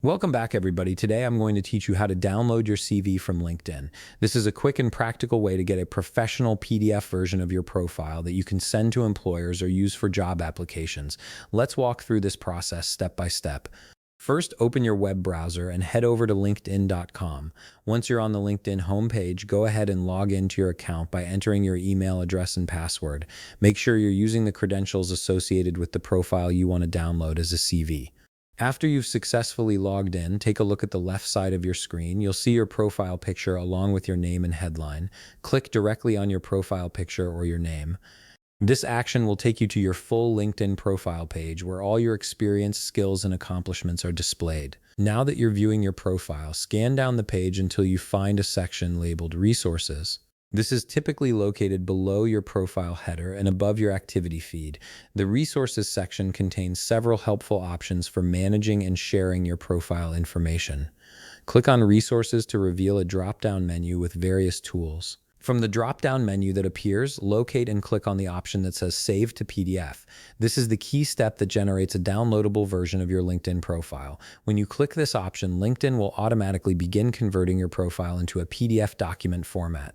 Welcome back, everybody. Today I'm going to teach you how to download your CV from LinkedIn. This is a quick and practical way to get a professional PDF version of your profile that you can send to employers or use for job applications. Let's walk through this process step by step. First, open your web browser and head over to linkedin.com. Once you're on the LinkedIn homepage, go ahead and log into your account by entering your email address and password. Make sure you're using the credentials associated with the profile you want to download as a CV. After you've successfully logged in, take a look at the left side of your screen. You'll see your profile picture along with your name and headline. Click directly on your profile picture or your name. This action will take you to your full LinkedIn profile page where all your experience, skills, and accomplishments are displayed. Now that you're viewing your profile, scan down the page until you find a section labeled Resources. This is typically located below your profile header and above your activity feed. The Resources section contains several helpful options for managing and sharing your profile information. Click on Resources to reveal a drop-down menu with various tools. From the drop-down menu that appears, locate and click on the option that says Save to PDF. This is the key step that generates a downloadable version of your LinkedIn profile. When you click this option, LinkedIn will automatically begin converting your profile into a PDF document format.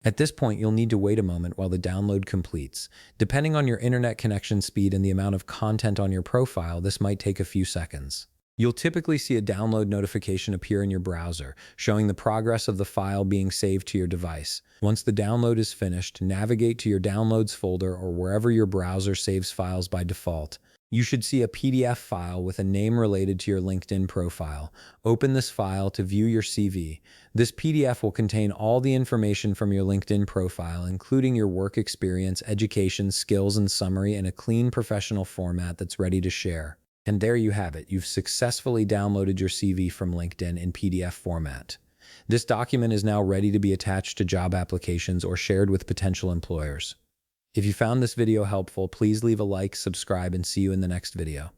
At this point, you'll need to wait a moment while the download completes. Depending on your internet connection speed and the amount of content on your profile, this might take a few seconds. You'll typically see a download notification appear in your browser, showing the progress of the file being saved to your device. Once the download is finished, navigate to your Downloads folder or wherever your browser saves files by default. You should see a PDF file with a name related to your LinkedIn profile. Open this file to view your CV. This PDF will contain all the information from your LinkedIn profile, including your work experience, education, skills, and summary in a clean professional format that's ready to share. And there you have it. You've successfully downloaded your CV from LinkedIn in PDF format. This document is now ready to be attached to job applications or shared with potential employers. If you found this video helpful, please leave a like, subscribe, and see you in the next video.